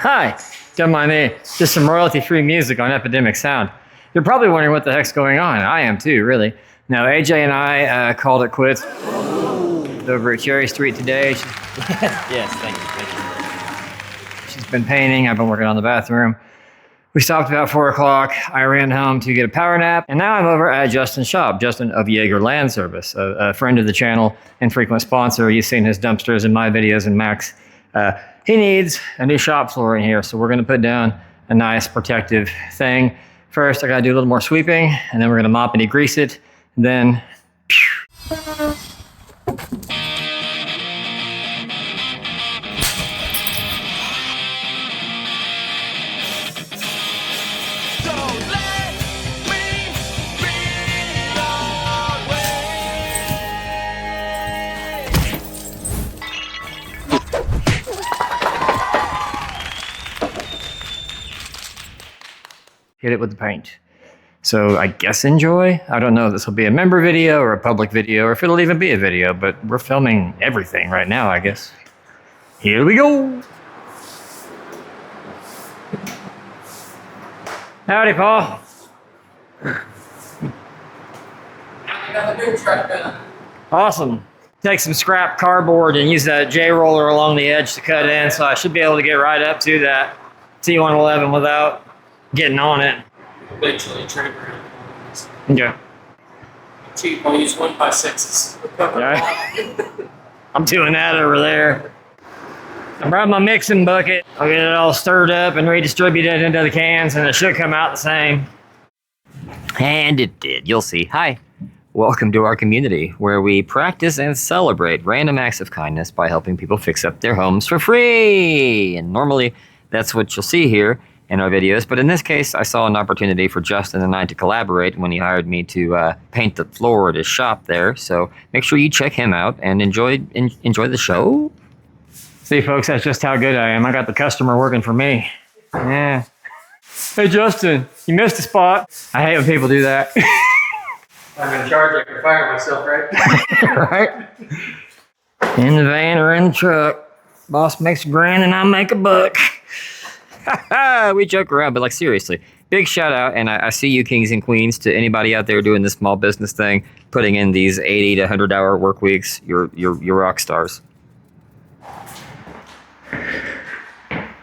Hi, don't mind me. Just some royalty-free music on Epidemic Sound. You're probably wondering what the heck's going on. I am too, really. Now, AJ and I called it quits over at Cherry Street today. Yes, thank you. She's been painting. I've been working on the bathroom. We stopped about 4 o'clock. I ran home to get a power nap, and now I'm over at Justin's shop, Justin of Yager Land Service, a friend of the channel and frequent sponsor. You've seen his dumpsters in my videos and Max. He needs a new shop floor in here, so we're gonna put down a nice protective thing. First, I gotta do a little more sweeping, and then we're gonna mop and degrease it, and then, hit it with the paint. So I guess enjoy. I don't know if this will be a member video or a public video or if it'll even be a video, but we're filming everything right now, I guess. Here we go. Howdy, Paul. I got the big truck done. Awesome. Take some scrap cardboard and use that J-roller along the edge to cut in, so I should be able to get right up to that T111 without getting on it. Eventually turn around. Okay. Cheap, I'll use 1x6s. Alright. I'm doing that over there. I brought my mixing bucket. I'll get it all stirred up and redistribute it into the cans, and it should come out the same. And it did. You'll see. Hi. Welcome to our community, where we practice and celebrate random acts of kindness by helping people fix up their homes for free. And normally, that's what you'll see here in our videos, but in this case, I saw an opportunity for Justin and I to collaborate when he hired me to paint the floor at his shop there. So make sure you check him out and enjoy the show. See, folks, that's just how good I am. I got the customer working for me. Yeah. Hey, Justin, you missed a spot. I hate when people do that. I'm in charge, I can fire myself, right? Right? In the van or in the truck. Boss makes $1,000 and I make $1. We joke around, but like seriously, big shout out, and I see you kings and queens, to anybody out there doing this small business thing, putting in these 80 to 100-hour work weeks. You're rock stars.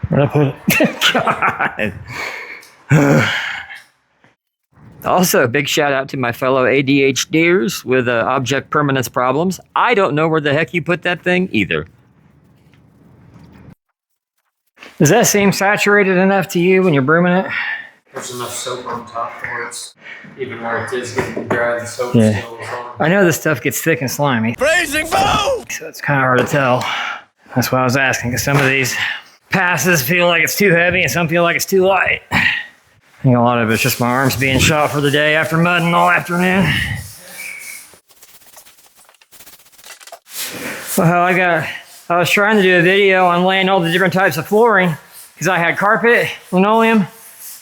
Where'd I put it? God. Also, big shout out to my fellow ADHDers with object permanence problems. I don't know where the heck you put that thing either. Does that seem saturated enough to you when you're brooming it? There's enough soap on top for it. Even where it is getting dry, the soap still is on. I know this stuff gets thick and slimy. Praising foe! So it's kind of hard to tell. That's why I was asking, because some of these passes feel like it's too heavy and some feel like it's too light. I think a lot of it's just my arms being shot for the day after mudding all afternoon. Well, I was trying to do a video on laying all the different types of flooring because I had carpet, linoleum,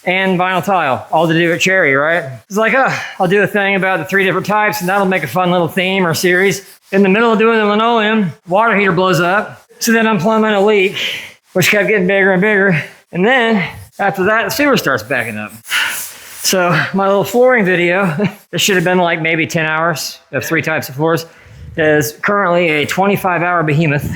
and vinyl tile, all to do at Cherry, right? It's like, I'll do a thing about the 3 different types, and that'll make a fun little theme or series. In the middle of doing the linoleum, water heater blows up, so then I'm plumbing a leak, which kept getting bigger and bigger. And then, after that, the sewer starts backing up. So my little flooring video, this should have been like maybe 10 hours of 3 types of floors, is currently a 25-hour behemoth.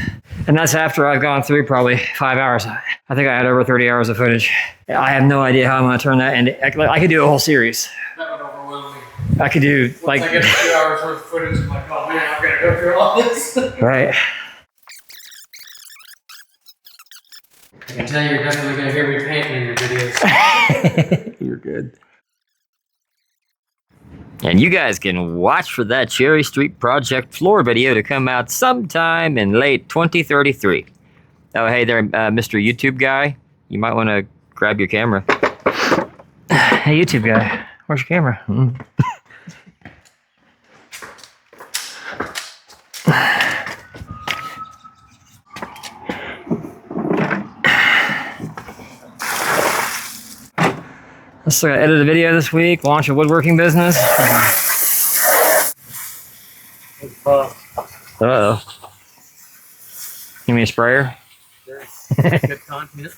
And that's after I've gone through probably 5 hours. I think I had over 30 hours of footage. I have no idea how I'm gonna turn that into, I could do a whole series. That would overwhelm me. I could do like... Once I get 2 hours worth of footage, I'm like, oh man, I'm gonna go through all this. Right. I can tell you're definitely gonna hear me painting in your videos. You're good. And you guys can watch for that Cherry Street project floor video to come out sometime in late 2033. Oh, hey there, Mr. YouTube guy. You might want to grab your camera. Hey, YouTube guy. Where's your camera? Let's edit a video this week, launch a woodworking business. Uh-oh. Give me a sprayer. Good content.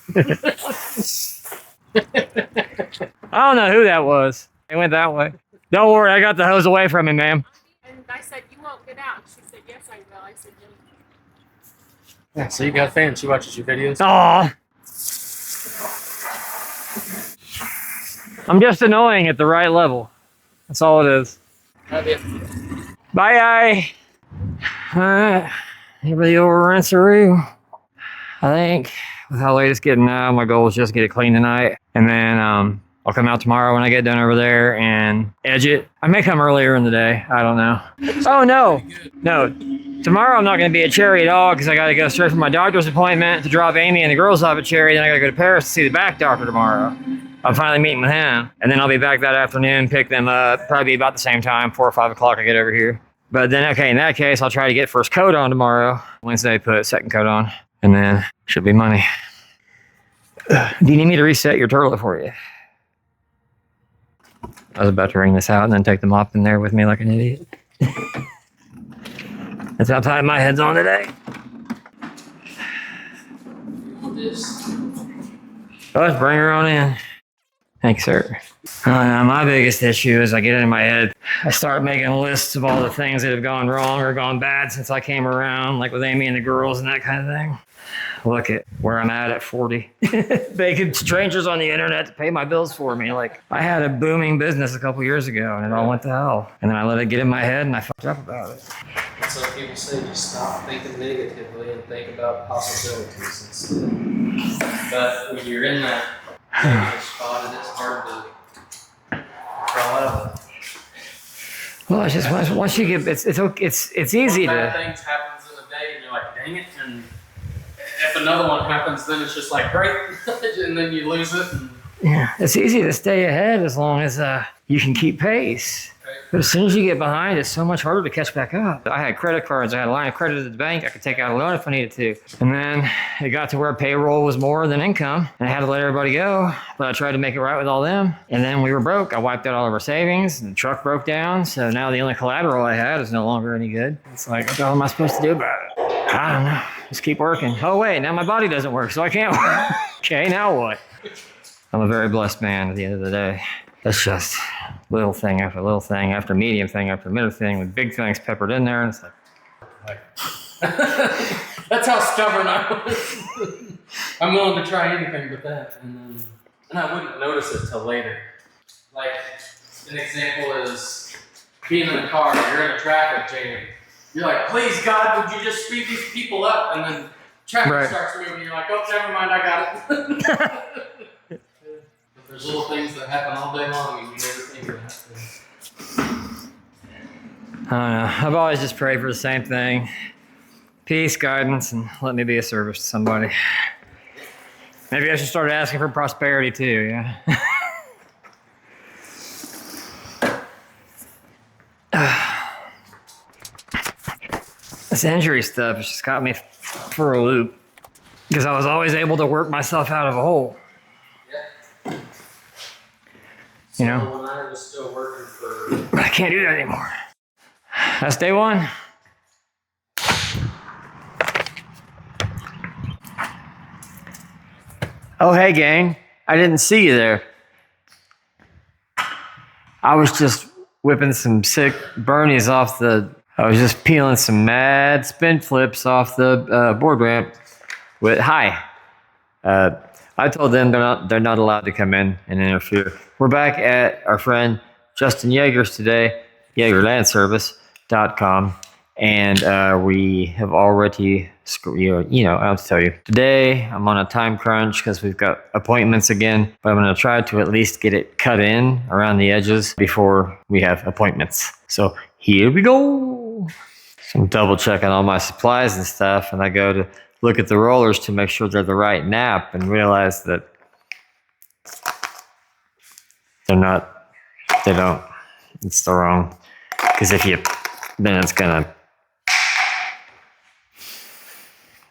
I don't know who that was. It went that way. Don't worry, I got the hose away from him, ma'am. And I said, you won't get out. She said, yes, I will. I said, Yeah, so you got a fan. She watches your videos. Aw. I'm just annoying at the right level. That's all it is. Love you. Bye. Alright. Anybody over rinseroo? I think with how late it's getting now, my goal is just get it clean tonight. And then I'll come out tomorrow when I get done over there and edge it. I may come earlier in the day. I don't know. Oh, no. No. Tomorrow I'm not going to be at Cherry at all because I got to go straight from my doctor's appointment to drop Amy and the girls off at Cherry. Then I got to go to Paris to see the back doctor tomorrow. I'm finally meeting with him. And then I'll be back that afternoon, pick them up. Probably be about the same time, 4 or 5 o'clock I get over here. But then, okay, in that case, I'll try to get first coat on tomorrow. Wednesday, put second coat on. And then should be money. Do you need me to reset your turlet for you? I was about to wring this out and then take the mop in there with me like an idiot. That's how tight my head's on today. Let's bring her on in. Thanks, sir. My biggest issue is I get in my head. I start making lists of all the things that have gone wrong or gone bad since I came around, like with Amy and the girls and that kind of thing. Look at where I'm at 40. Begging strangers on the internet to pay my bills for me. Like, I had a booming business a couple years ago and it all went to hell. And then I let it get in my head and I fucked up about it. Some people say just stop thinking negatively and think about possibilities instead. But when you're in that negative spot, it is hard to crawl out of it. Well, it's just once you get, it's easy bad to. things happens in a day and you're like, dang it. And if another one happens, then it's just like, great. And then you lose it. And Yeah, it's easy to stay ahead as long as you can keep pace. But as soon as you get behind, it's so much harder to catch back up. I had credit cards. I had a line of credit at the bank. I could take out a loan if I needed to. And then it got to where payroll was more than income. And I had to let everybody go. But I tried to make it right with all them. And then we were broke. I wiped out all of our savings. And the truck broke down. So now the only collateral I had is no longer any good. It's like, what the hell am I supposed to do about it? I don't know. Just keep working. Oh, wait. Now my body doesn't work, so I can't work. Okay, now what? I'm a very blessed man at the end of the day. That's just little thing after little thing after medium thing after middle thing with big things peppered in there. And it's like, that's how stubborn I was. I'm willing to try anything but that. And I wouldn't notice it till later. Like, an example is being in a car, you're in a traffic jam. You're like, please, God, would you just speed these people up? And then traffic starts moving. You're like, oh, never mind, I got it. But there's little things that happen all day long and you never think of that. I don't know. I've always just prayed for the same thing. Peace, guidance, and let me be a service to somebody. Maybe I should start asking for prosperity too, yeah? This injury stuff has just got me for a loop because I was always able to work myself out of a hole. Yeah. You know? So when I was still working for... But I can't do that anymore. That's day one. Oh, hey, gang. I didn't see you there. I was just whipping some sick Bernies off the... I was just peeling some mad spin flips off the board ramp with hi. I told them they're not allowed to come in and interfere. We're back at our friend Justin Yager's today, YagerLandService.com, and we have already, I'll have to tell you. Today, I'm on a time crunch because we've got appointments again, but I'm going to try to at least get it cut in around the edges before we have appointments. So here we go. So I'm double checking all my supplies and stuff, and I go to look at the rollers to make sure they're the right nap and realize that it's the wrong, because then it's gonna,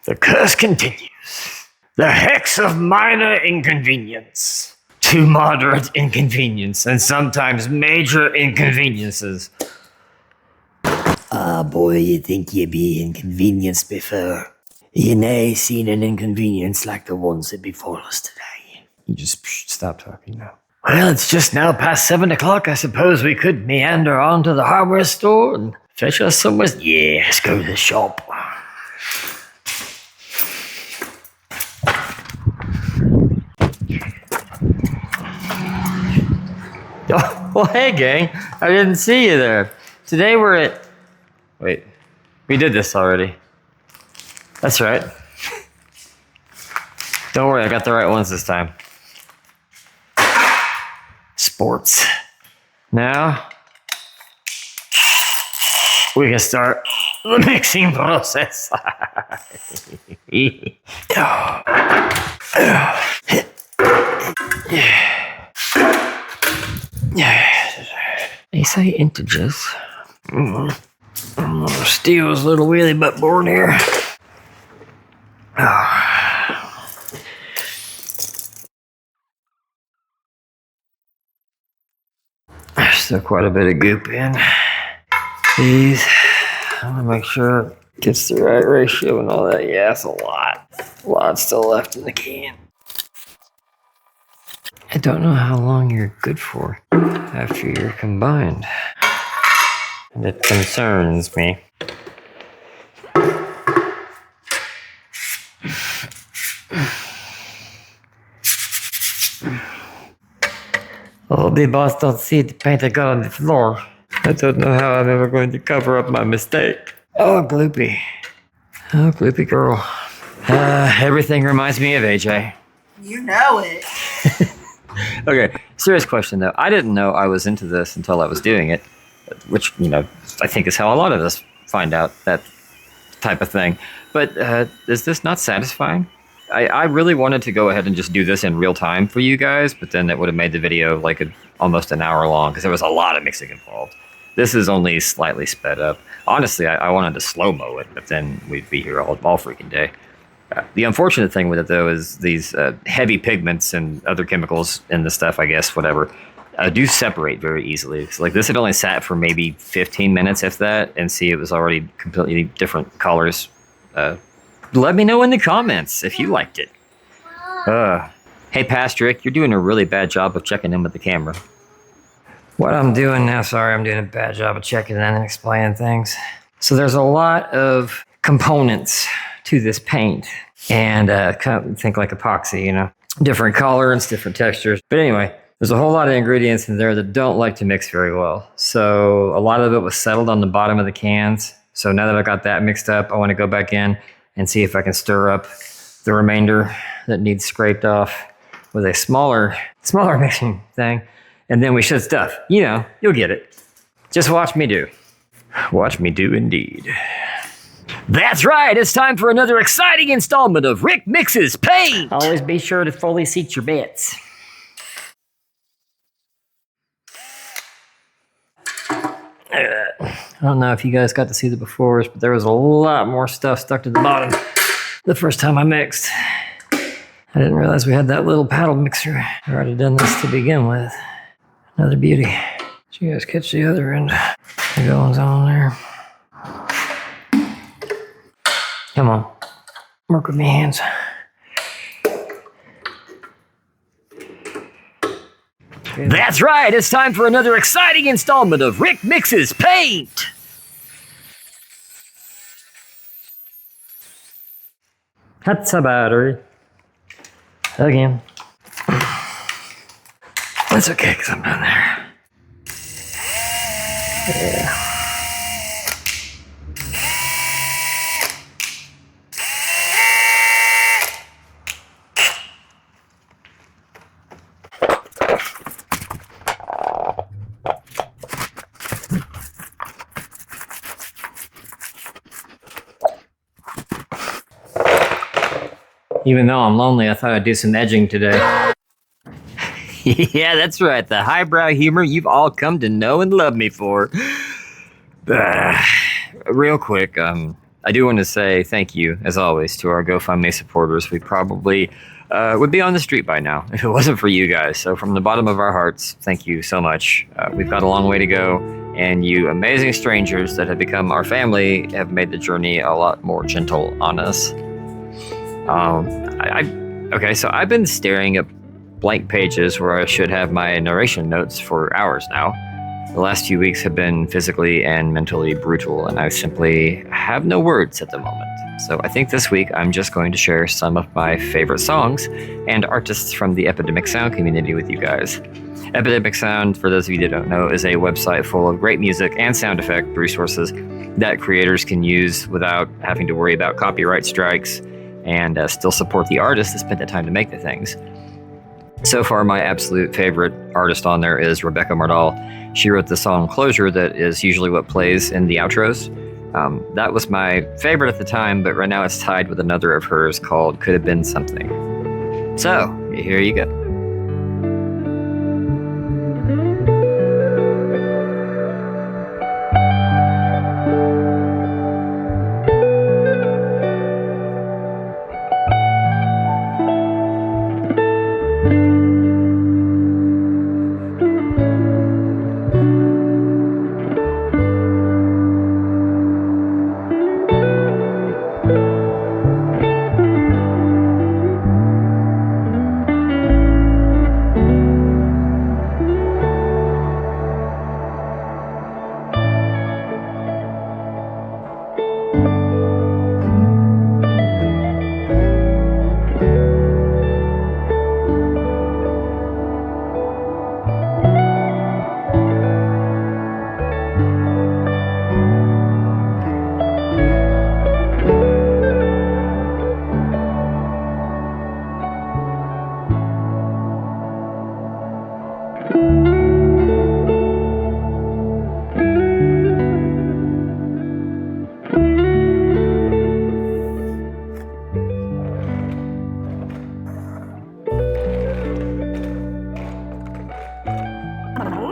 the curse continues. The hex of minor inconvenience to moderate inconvenience and sometimes major inconveniences. Ah, boy, you think you'd be inconvenienced before. You nay seen an inconvenience like the ones that befall us today. You just stop talking now. Well, it's just now past 7 o'clock. I suppose we could meander on to the hardware store and fetch us some whiskey. Yeah, let's go to the shop. Oh, well, hey, gang. I didn't see you there. Today we're at... Wait, we did this already. That's right. Don't worry, I got the right ones this time. Sports. Now, we can start the mixing process. They say integers. Steel's little wheelie butt board here. There's still quite a bit of goop in these. I'm gonna make sure it gets the right ratio and all that. Yeah, it's a lot. A lot still left in the can. I don't know how long you're good for after you're combined. And it concerns me. Oh, the boss don't see the paint I got on the floor. I don't know how I'm ever going to cover up my mistake. Oh, Gloopy. Oh, Gloopy girl. Everything reminds me of AJ. You know it. Okay, serious question though. I didn't know I was into this until I was doing it, which, you know, I think is how a lot of us find out that type of thing. But is this not satisfying? I really wanted to go ahead and just do this in real time for you guys, but then it would have made the video like almost an hour long because there was a lot of mixing involved. This is only slightly sped up. Honestly, I wanted to slow-mo it, but then we'd be here all freaking day. The unfortunate thing with it, though, is these heavy pigments and other chemicals in the stuff, I guess, whatever, do separate very easily. So, like, this had only sat for maybe 15 minutes, if that, and see, it was already completely different colors. Let me know in the comments if you liked it. Hey, Pastrick, you're doing a really bad job of checking in with the camera. What I'm doing now, sorry, I'm doing a bad job of checking in and explaining things. So there's a lot of components to this paint, and kind of think like epoxy, you know, different colors, different textures. But anyway, there's a whole lot of ingredients in there that don't like to mix very well. So a lot of it was settled on the bottom of the cans. So now that I got that mixed up, I want to go back in and see if I can stir up the remainder that needs scraped off with a smaller mixing thing. And then we should stuff. You know, you'll get it. Just watch me do. Watch me do indeed. That's right, it's time for another exciting installment of Rick Mixes Paint! Always be sure to fully seat your bits. I don't know if you guys got to see the befores, but there was a lot more stuff stuck to the bottom the first time I mixed. I didn't realize we had that little paddle mixer. I already done this to begin with. Another beauty. Did you guys catch the other end? The goings on there. Come on, work with me hands. That's right, it's time for another exciting installment of Rick Mixes Paint! That's a battery. Again. That's okay, because I'm done there. Yeah. Even though I'm lonely, I thought I'd do some edging today. Yeah, that's right. The highbrow humor you've all come to know and love me for. Real quick, I do want to say thank you, as always, to our GoFundMe supporters. We probably would be on the street by now if it wasn't for you guys. So from the bottom of our hearts, thank you so much. We've got a long way to go, and you amazing strangers that have become our family have made the journey a lot more gentle on us. Okay, so I've been staring at blank pages where I should have my narration notes for hours now. The last few weeks have been physically and mentally brutal, and I simply have no words at the moment. So I think this week I'm just going to share some of my favorite songs and artists from the Epidemic Sound community with you guys. Epidemic Sound, for those of you that don't know, is a website full of great music and sound effect resources that creators can use without having to worry about copyright strikes and still support the artists that spent the time to make the things. So far, my absolute favorite artist on there is Rebecca Mardall. She wrote the song Closure that is usually what plays in the outros. That was my favorite at the time, but right now it's tied with another of hers called Could Have Been Something. So, here you go.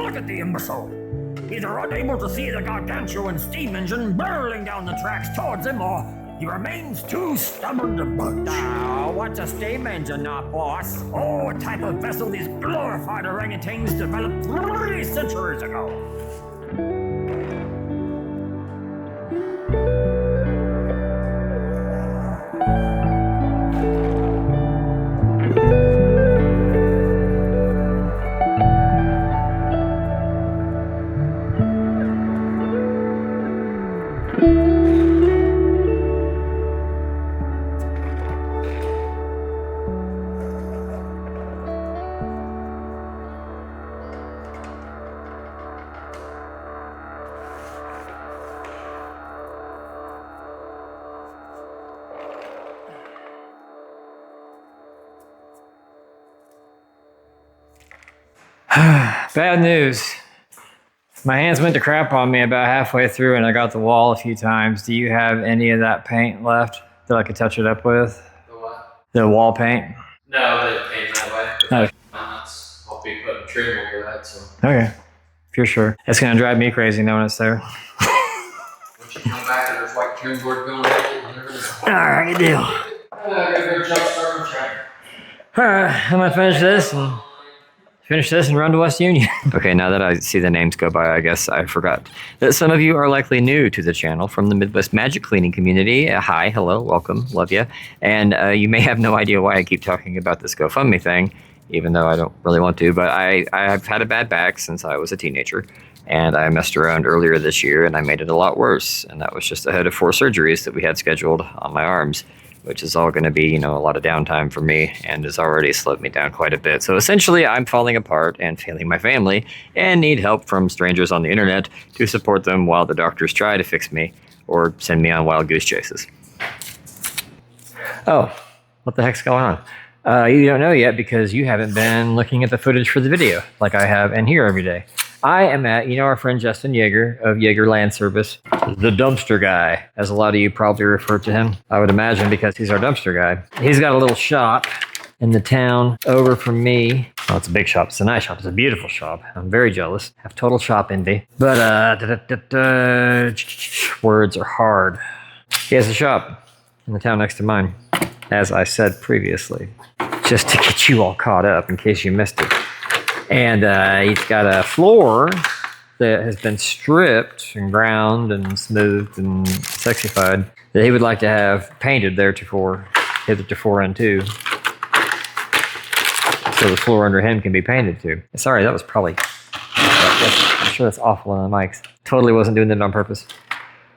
Look at the imbecile! Either unable to see the gargantuan steam engine barreling down the tracks towards him, or he remains too stubborn to budge. What's a steam engine, boss? Oh, a type of vessel these glorified orangutans developed 3 centuries ago. Bad news. My hands went to crap on me about halfway through and I got the wall a few times. Do you have any of that paint left that I could touch it up with? The what? The wall paint? No, they paint that way. Oh. I'll be putting trim over that, so. Okay, if you're sure. It's gonna drive me crazy knowing it's there. Once you come back and there's white trim board going on, Alright, good deal. I gotta go jump start the track. Alright, I'm gonna finish this and run to West Union. Okay, now that I see the names go by, I guess I forgot that some of you are likely new to the channel from the Midwest Magic Cleaning community. Hi, hello, welcome, love you. And you may have no idea why I keep talking about this GoFundMe thing, even though I don't really want to, but I've had a bad back since I was a teenager. And I messed around earlier this year and I made it a lot worse. And that was just ahead of 4 surgeries that we had scheduled on my arms, which is all going to be, a lot of downtime for me and has already slowed me down quite a bit. So essentially, I'm falling apart and failing my family and need help from strangers on the internet to support them while the doctors try to fix me or send me on wild goose chases. Oh, what the heck's going on? You don't know yet because you haven't been looking at the footage for the video like I have and here every day. I am at, our friend Justin Yager of Yager Land Service, the dumpster guy, as a lot of you probably refer to him, I would imagine, because he's our dumpster guy. He's got a little shop in the town over from me. Oh, it's a big shop. It's a nice shop. It's a beautiful shop. I'm very jealous. I have total shop envy. But, words are hard. He has a shop in the town next to mine, as I said previously, just to get you all caught up in case you missed it. And he's got a floor that has been stripped and ground and smoothed and sexified that he would like to have painted theretofore. hitherto 2. So the floor under him can be painted too. Sorry, that was probably... I'm sure that's awful on the mics. Totally wasn't doing that on purpose.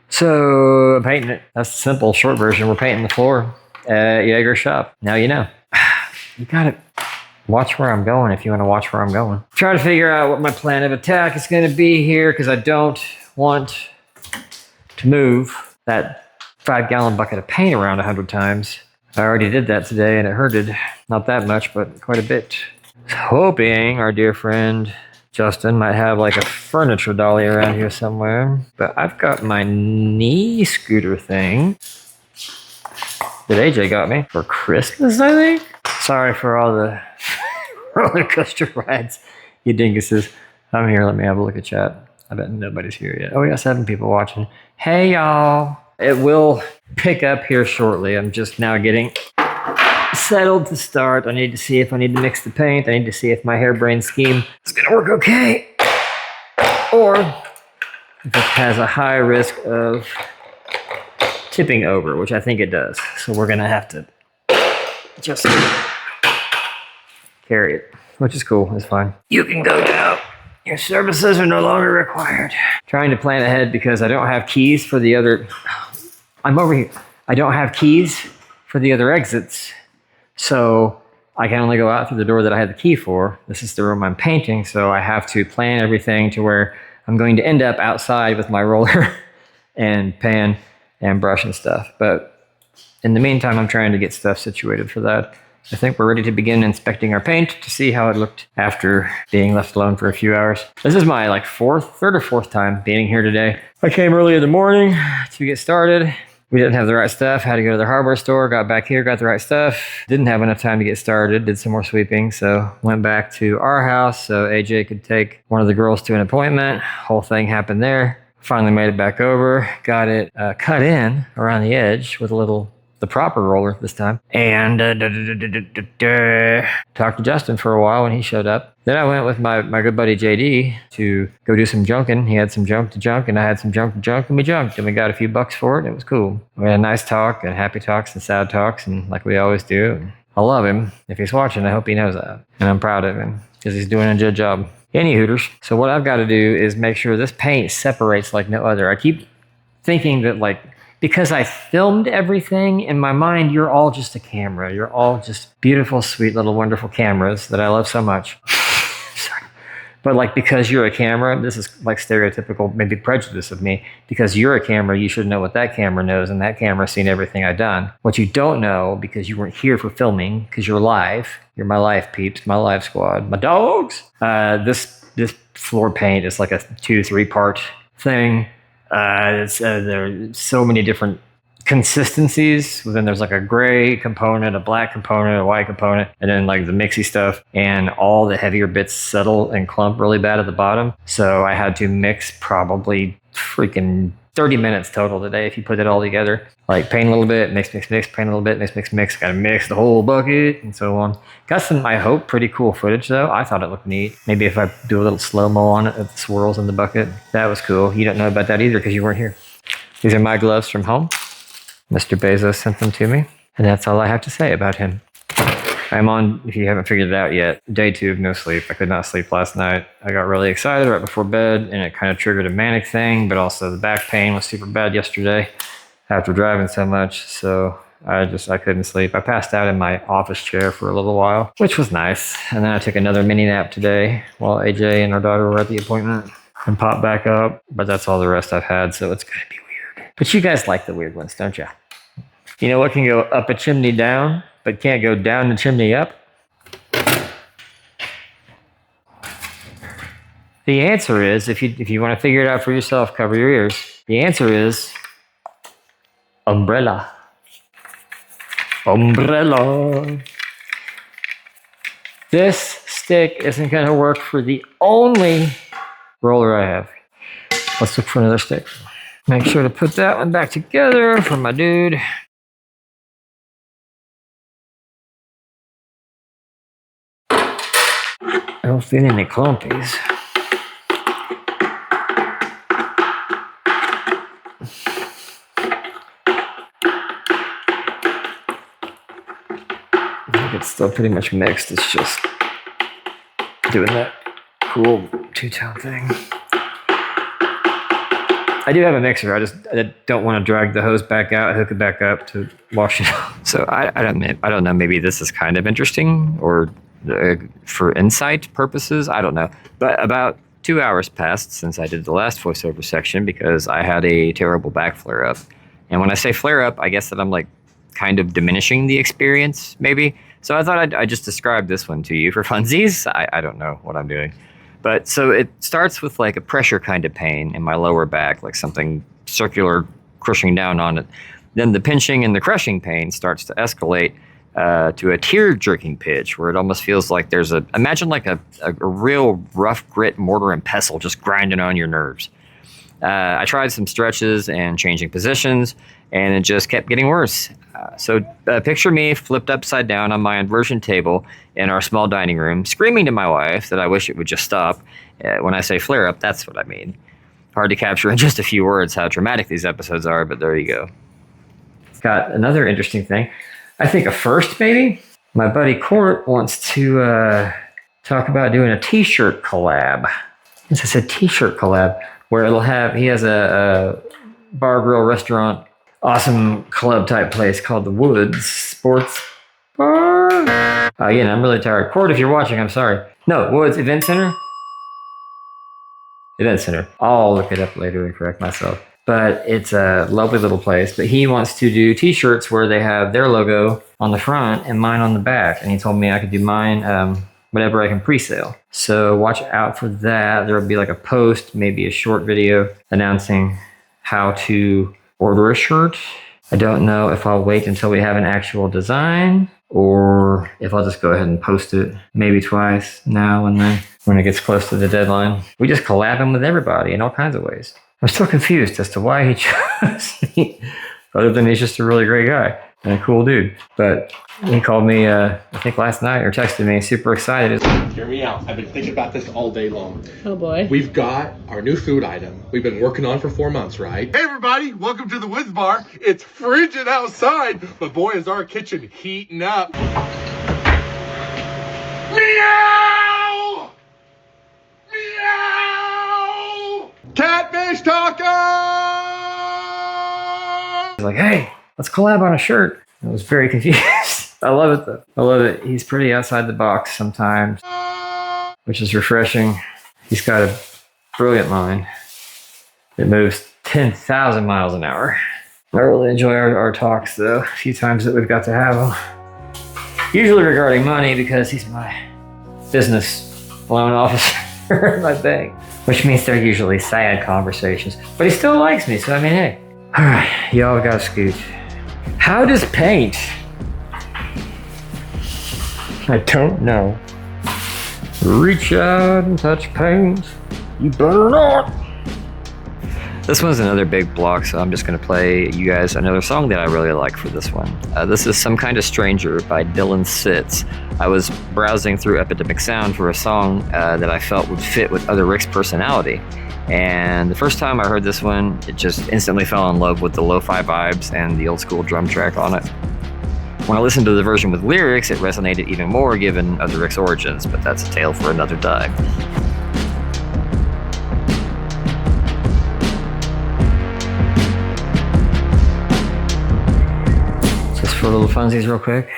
So I'm painting it. That's the simple, short version. We're painting the floor at Yager shop. Now you know. You gotta watch where I'm going if you want to watch where I'm going. Try to figure out what my plan of attack is going to be here because I don't want to move that 5-gallon bucket of paint around 100 times. I already did that today and it hurted. Not that much, but quite a bit. Hoping our dear friend Justin might have like a furniture dolly around here somewhere. But I've got my knee scooter thing that AJ got me for Christmas, I think. Sorry for all the roller coaster rides, you dinguses. I'm here, let me have a look at chat. I bet nobody's here yet. Oh, we got 7 people watching. Hey, y'all. It will pick up here shortly. I'm just now getting settled to start. I need to see if I need to mix the paint. I need to see if my harebrained scheme is going to work okay. Or if it has a high risk of tipping over, which I think it does. So we're going to have to just carry it, which is cool. It's fine. You can go now. Your services are no longer required. Trying to plan ahead because I don't have keys for the other... I'm over here. I don't have keys for the other exits. So I can only go out through the door that I had the key for. This is the room I'm painting, so I have to plan everything to where I'm going to end up outside with my roller and pan and brush and stuff. But in the meantime, I'm trying to get stuff situated for that. I think we're ready to begin inspecting our paint to see how it looked after being left alone for a few hours. This is my like third or fourth time being here today. I came early in the morning to get started. We didn't have the right stuff, had to go to the hardware store, got back here, got the right stuff. Didn't have enough time to get started, did some more sweeping, so went back to our house so AJ could take one of the girls to an appointment. Whole thing happened there. Finally made it back over, got it cut in around the edge with the proper roller this time. And talked to Justin for a while when he showed up. Then I went with my good buddy JD to go do some junking. He had some junk to junk and I had some junk to junk and we junked and we got a few bucks for it. It was cool. We had a nice talk and happy talks and sad talks and like we always do. I love him. If he's watching, I hope he knows that. And I'm proud of him because he's doing a good job. Any hooters. So what I've got to do is make sure this paint separates like no other. I keep thinking that like, because I filmed everything in my mind, you're all just a camera. You're all just beautiful, sweet, little, wonderful cameras that I love so much. Sorry. But like, because you're a camera, this is like stereotypical, maybe prejudice of me. Because you're a camera, you should know what that camera knows, and that camera's seen everything I've done. What you don't know, because you weren't here for filming, because you're live, you're my live peeps, my live squad, my dogs. This floor paint is like a 2-3 part thing. There's so many different consistencies. Then there's like a gray component, a black component, a white component, and then like the mixy stuff. And all the heavier bits settle and clump really bad at the bottom. So I had to mix probably freaking 30 minutes total today if you put it all together. Like paint a little bit, mix, paint a little bit, mix. Gotta mix the whole bucket and so on. Got some, I hope, pretty cool footage though. I thought it looked neat. Maybe if I do a little slow-mo on it of the swirls in the bucket. That was cool. You don't know about that either because you weren't here. These are my gloves from home. Mr. Bezos sent them to me. And that's all I have to say about him. I'm on, if you haven't figured it out yet, day 2 of no sleep. I could not sleep last night. I got really excited right before bed, and it kind of triggered a manic thing, but also the back pain was super bad yesterday after driving so much, so I couldn't sleep. I passed out in my office chair for a little while, which was nice. And then I took another mini nap today while AJ and our daughter were at the appointment and popped back up, but that's all the rest I've had, so it's going to be weird. But you guys like the weird ones, don't you? You know what can go up a chimney down, but can't go down the chimney up? The answer is, if you want to figure it out for yourself, cover your ears. The answer is umbrella. Umbrella. This stick isn't going to work for the only roller I have. Let's look for another stick. Make sure to put that one back together for my dude. I don't feel any clumpies. It's still pretty much mixed. It's just doing that cool two-tone thing. I do have a mixer. I don't want to drag the hose back out, hook it back up to wash it out. So I don't know. Maybe this is kind of interesting or for insight purposes. I don't know. But about 2 hours passed since I did the last voiceover section because I had a terrible back flare up. And when I say flare up, I guess that I'm like kind of diminishing the experience, maybe. So I thought I'd just describe this one to you for funsies. I don't know what I'm doing. But so it starts with like a pressure kind of pain in my lower back, like something circular crushing down on it. Then the pinching and the crushing pain starts to escalate to a tear-jerking pitch where it almost feels like there's imagine like a real rough grit mortar and pestle just grinding on your nerves. I tried some stretches and changing positions, and it just kept getting worse. So picture me flipped upside down on my inversion table in our small dining room, screaming to my wife that I wish it would just stop. When I say flare up, that's what I mean. Hard to capture in just a few words how dramatic these episodes are, but there you go. Got another interesting thing. I think a first, maybe. My buddy Court wants to talk about doing a t-shirt collab. Yes, I said t-shirt collab, where he has a bar, grill, restaurant, awesome club type place called the Woods Sports Bar. Again, I'm really tired. Court, if you're watching, I'm sorry. No, Woods Event Center? Event Center. I'll look it up later and correct myself. But it's a lovely little place. But he wants to do t-shirts where they have their logo on the front and mine on the back. And he told me I could do mine whenever I can pre-sale. So watch out for that. There will be like a post, maybe a short video announcing how to order a shirt. I don't know if I'll wait until we have an actual design or if I'll just go ahead and post it maybe twice now and then when it gets close to the deadline. We just collab him with everybody in all kinds of ways. I'm still confused as to why he chose me, other than he's just a really great guy and a cool dude. But he called me, I think last night, or texted me, super excited. Hear me out. I've been thinking about this all day long. Oh boy. We've got our new food item we've been working on for 4 months, right? Hey everybody, welcome to the Wiz Bar. It's frigid outside, but boy is our kitchen heating up. Meow! Meow! Catfish tacos! He's like, hey, let's collab on a shirt. I was very confused. I love it though. I love it. He's pretty outside the box sometimes, which is refreshing. He's got a brilliant mind. It moves 10,000 miles an hour. I really enjoy our talks though, a few times that we've got to have them. Usually regarding money because he's my business loan officer at my bank, which means they're usually sad conversations. But he still likes me, so I mean, hey. All right, y'all got to scoot. How does paint? I don't know. Reach out and touch paint. You better not. This one's another big block, so I'm just going to play you guys another song that I really like for this one. This is Some Kind of Stranger by Dylan Sitz. I was browsing through Epidemic Sound for a song that I felt would fit with Other Rick's personality. And the first time I heard this one, it just instantly fell in love with the lo-fi vibes and the old school drum track on it. When I listened to the version with lyrics, it resonated even more given Other Rick's origins, but that's a tale for another time. Just for little funsies real quick.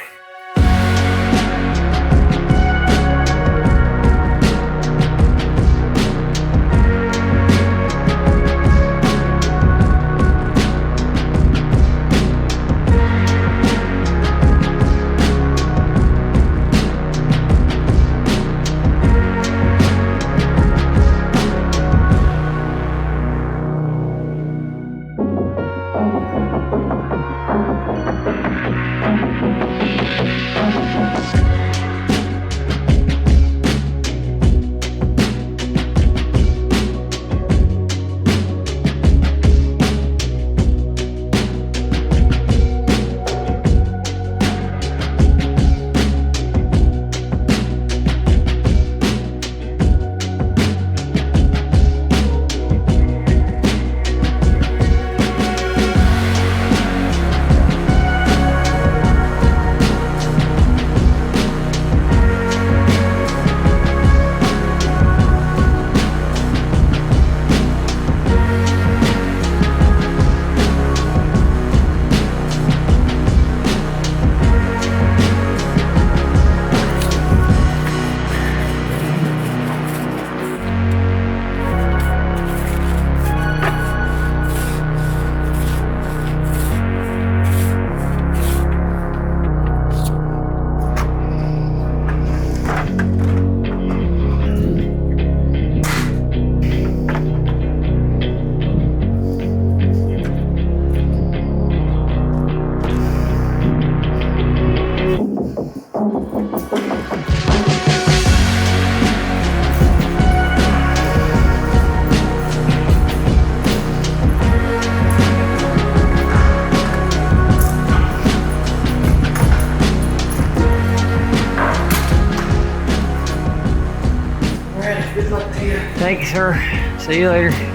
Thank you, sir. See you later.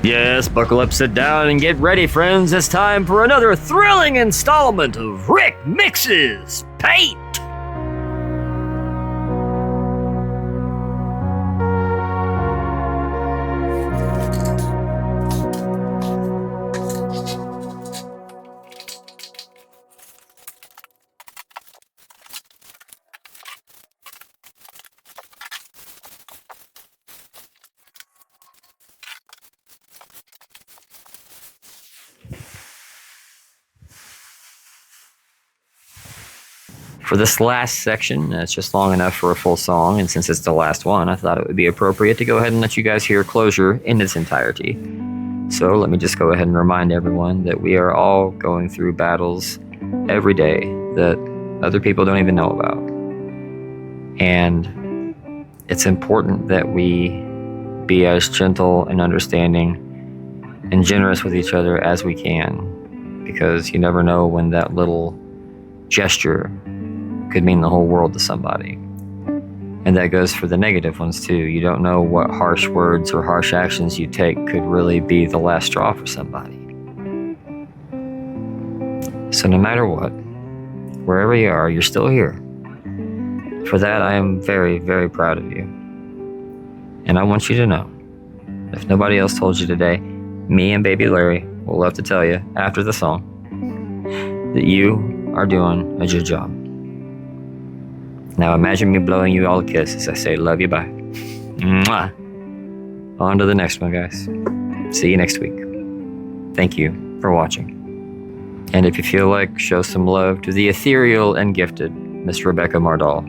Yes, buckle up, sit down, and get ready, friends. It's time for another thrilling installment of Rick Mixes Paint. For this last section, it's just long enough for a full song, and since it's the last one, I thought it would be appropriate to go ahead and let you guys hear closure in its entirety. So let me just go ahead and remind everyone that we are all going through battles every day that other people don't even know about. And it's important that we be as gentle and understanding and generous with each other as we can, because you never know when that little gesture could mean the whole world to somebody. And that goes for the negative ones too. You don't know what harsh words or harsh actions you take could really be the last straw for somebody. So no matter what, wherever you are, you're still here. For that, I am very, very proud of you. And I want you to know, if nobody else told you today, me and baby Larry will love to tell you after the song that you are doing a good job. Now imagine me blowing you all a kiss as I say, love you, bye. Mwah. On to the next one, guys. See you next week. Thank you for watching. And if you feel like, show some love to the ethereal and gifted Miss Rebecca Mardall.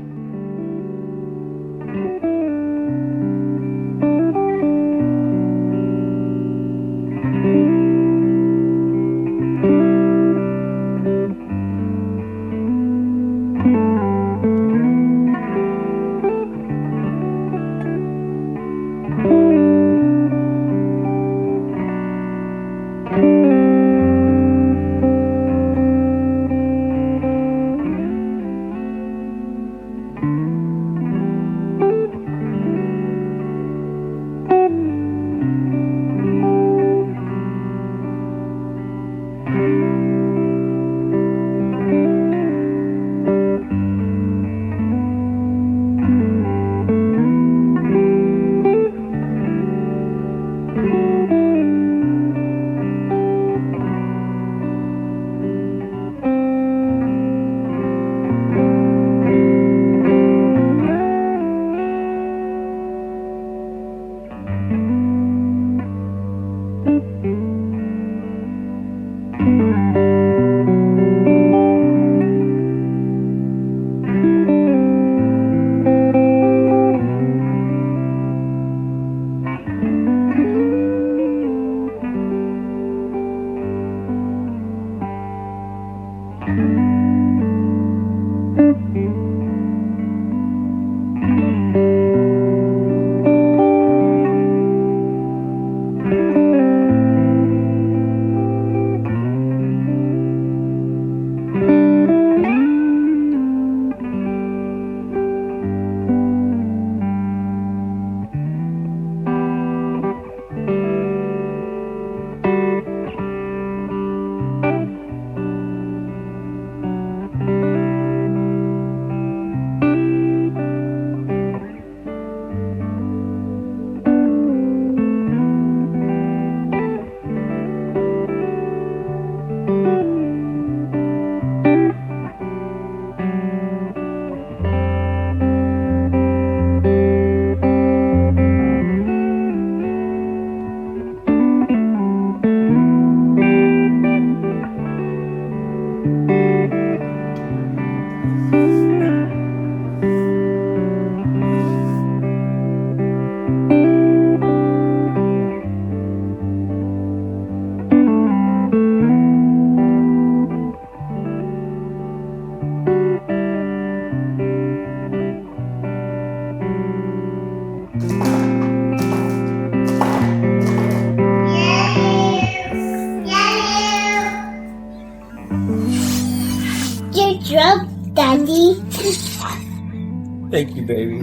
Thank you, baby.